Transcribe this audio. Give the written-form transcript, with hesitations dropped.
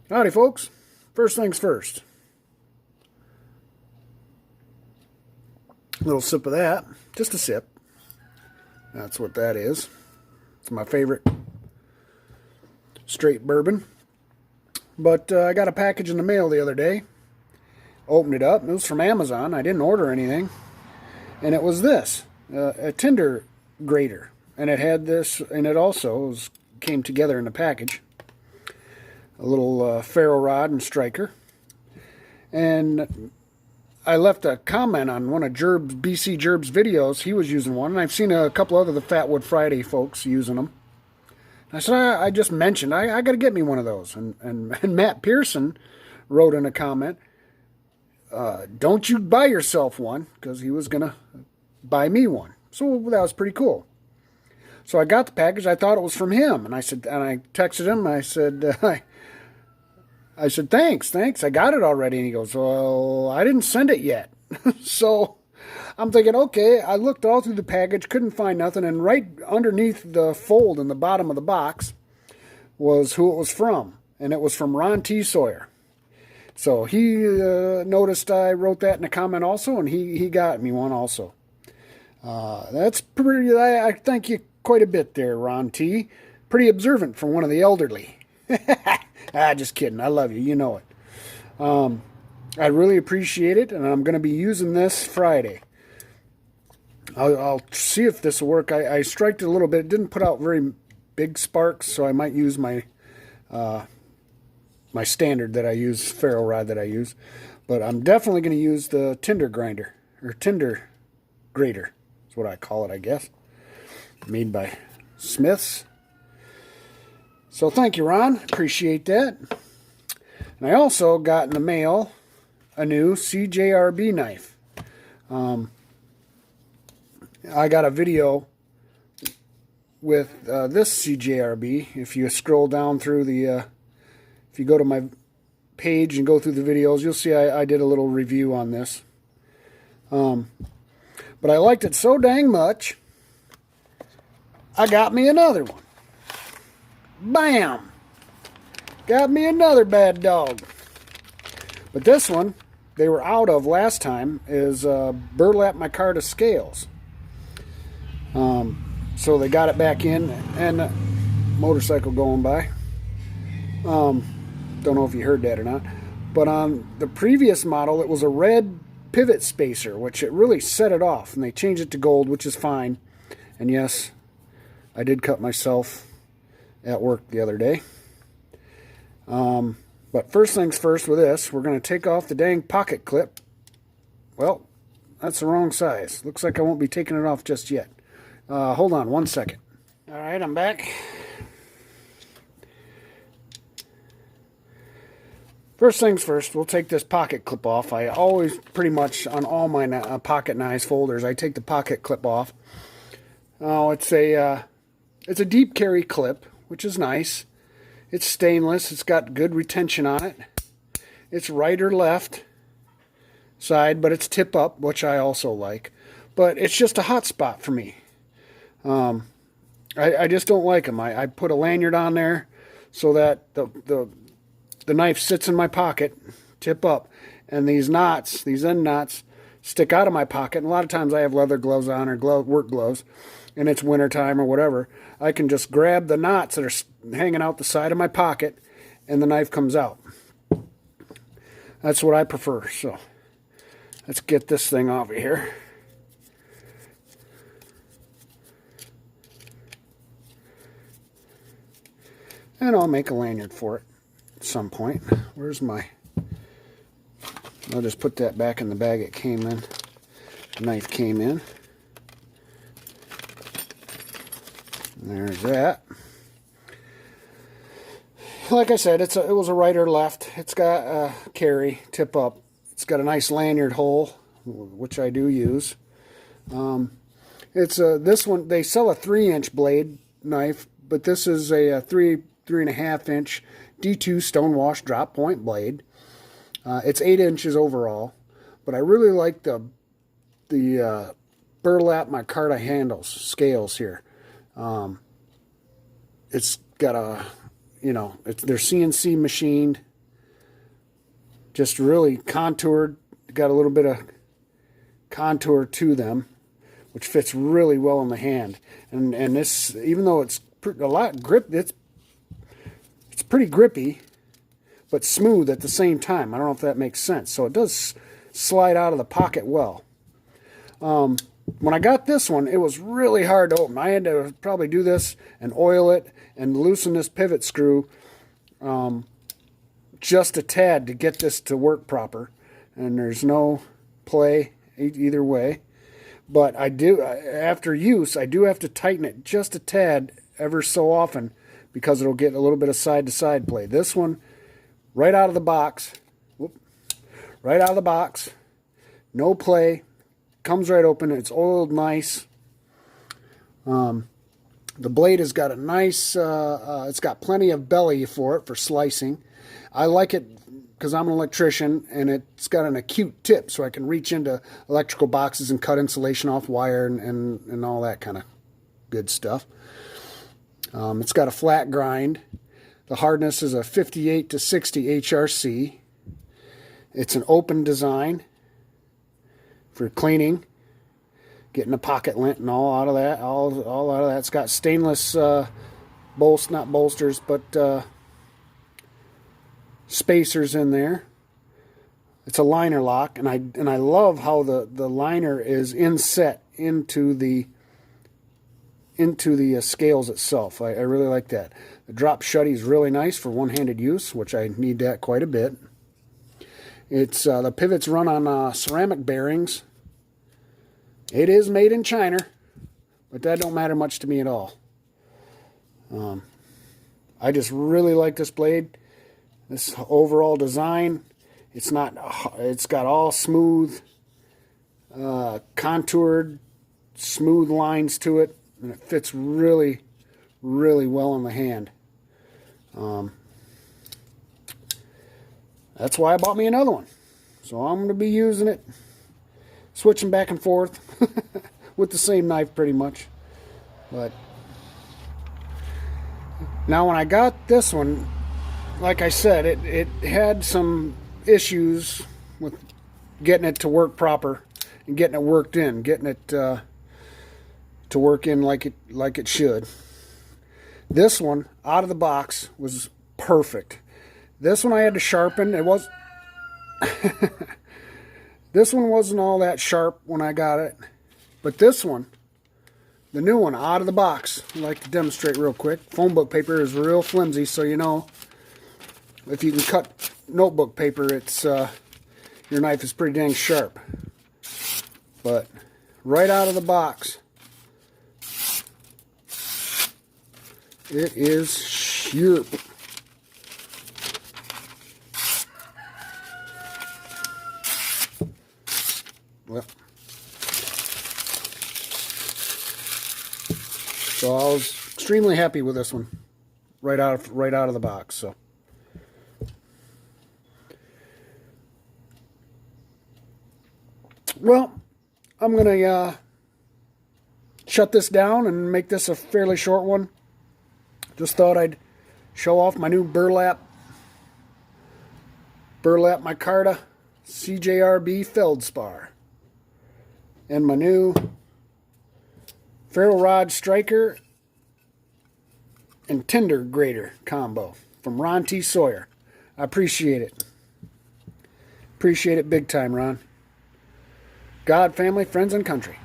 Howdy, folks. First things first. A little sip of that. Just a sip. That's what that is. It's my favorite straight bourbon. But I got a package in the mail the other day. Opened it up. It was from Amazon. I didn't order anything. And it was this. A tinder grater. And it had this, and it also came together in the package. A little ferro rod and striker. And I left a comment on one of BC Jerb's videos. He was using one, and I've seen a couple other the Fatwood Friday folks using them. And I said, I just mentioned, I got to get me one of those. And Matt Pearson wrote in a comment, don't you buy yourself one, because he was going to buy me one. So that was pretty cool. So I got the package. I thought it was from him, and I texted him. I said, thanks. I got it already. And he goes, well, I didn't send it yet. So I'm thinking, okay, I looked all through the package, couldn't find nothing. And right underneath the fold in the bottom of the box was who it was from. And it was from Ron T Sawyer. So he noticed I wrote that in a comment also, and he got me one also. That's pretty, I thank you quite a bit there, Ron T. Pretty observant from one of the elderly. Just kidding. I love you. You know it. I really appreciate it, and I'm going to be using this Friday. I'll see if this will work. I striked it a little bit. It didn't put out very big sparks, so I might use my my standard that I use, ferro rod that I use. But I'm definitely going to use the tinder grinder, or tinder grater. That's what I call it, I guess. Made by Smith's. So thank you, Ron. Appreciate that. And I also got in the mail a new CJRB knife. I got a video with this CJRB. If you scroll down through the, if you go to my page and go through the videos, you'll see I did a little review on this. But I liked it so dang much, I got me another one. Bam! Got me another bad dog. But this one, they were out of last time, is burlap micarta scales. So they got it back in, and motorcycle going by. Don't know if you heard that or not. But on the previous model, it was a red pivot spacer, which it really set it off. And they changed it to gold, which is fine. And yes, I did cut myself at work the other day. But first things first with this, we're going to take off the dang pocket clip. Well, that's the wrong size. Looks like I won't be taking it off just yet. Hold on 1 second. All right, I'm back. First things first, we'll take this pocket clip off. I always, pretty much on all my pocket knives folders, I take the pocket clip off. Oh, it's a deep carry clip, which is nice. It's stainless. It's got good retention on it. It's right or left side, but it's tip up, which I also like. But it's just a hot spot for me. I just don't like them. I put a lanyard on there so that the knife sits in my pocket, tip up, and these knots, these end knots, stick out of my pocket. And a lot of times I have leather gloves on or work gloves, and it's wintertime or whatever. I can just grab the knots that are hanging out the side of my pocket, and the knife comes out. That's what I prefer. So let's get this thing off of here. And I'll make a lanyard for it at some point. Where's my... I'll just put that back in the bag it came in. The knife came in. There's that. Like I said, it was a right or left. It's got a carry, tip up. It's got a nice lanyard hole, which I do use. It's this one. They sell a 3-inch blade knife, but this is a 3.5 inch D2 stonewash drop point blade. It's 8 inches overall, but I really like the burlap micarta handles, scales here. It's got a, they're CNC machined. Just really contoured, got a little bit of contour to them, which fits really well in the hand. And this, even though it's a lot grip, it's pretty grippy, but smooth at the same time. I don't know if that makes sense. So it does slide out of the pocket well. When I got this one, it was really hard to open. I had to probably do this and oil it and loosen this pivot screw just a tad to get this to work proper. And there's no play either way. But I do, after use, I do have to tighten it just a tad ever so often because it'll get a little bit of side-to-side play. This one, right out of the box, no play, comes right open. It's oiled nice. The blade has got a nice, it's got plenty of belly for it for slicing. I like it because I'm an electrician, and it's got an acute tip, so I can reach into electrical boxes and cut insulation off wire and all that kind of good stuff. It's got a flat grind. The hardness is a 58 to 60 HRC. It's an open design for cleaning, getting the pocket lint and all out of that. All out of that. It's got stainless not bolsters, but spacers in there. It's a liner lock, and I love how the liner is inset into the scales itself. I really like that. The drop shutty is really nice for one-handed use, which I need that quite a bit. It's the pivots run on ceramic bearings. It is made in China, but that don't matter much to me at all. I just really like this blade. This overall design, it's got all smooth, contoured, smooth lines to it, and it fits really, really well in the hand. That's why I bought me another one. So I'm going to be using it, switching back and forth with the same knife pretty much. But now when I got this one, like I said, it had some issues with getting it to work proper and getting it worked in, getting it to work in like it should. This one out of the box was perfect. This one I had to sharpen. It was this one wasn't all that sharp when I got it, but this one, the new one out of the box, I'd like to demonstrate real quick. Phone book paper is real flimsy, so you know if you can cut notebook paper, it's your knife is pretty dang sharp. But right out of the box, it is sharp. Well, so I was extremely happy with this one right out of the box. So. Well, I'm going to shut this down and make this a fairly short one. Just thought I'd show off my new burlap micarta CJRB Feldspar and my new ferro rod striker and tinder grater combo from Ron T Sawyer. I appreciate it. Appreciate it big time, Ron. God, family, friends, and country.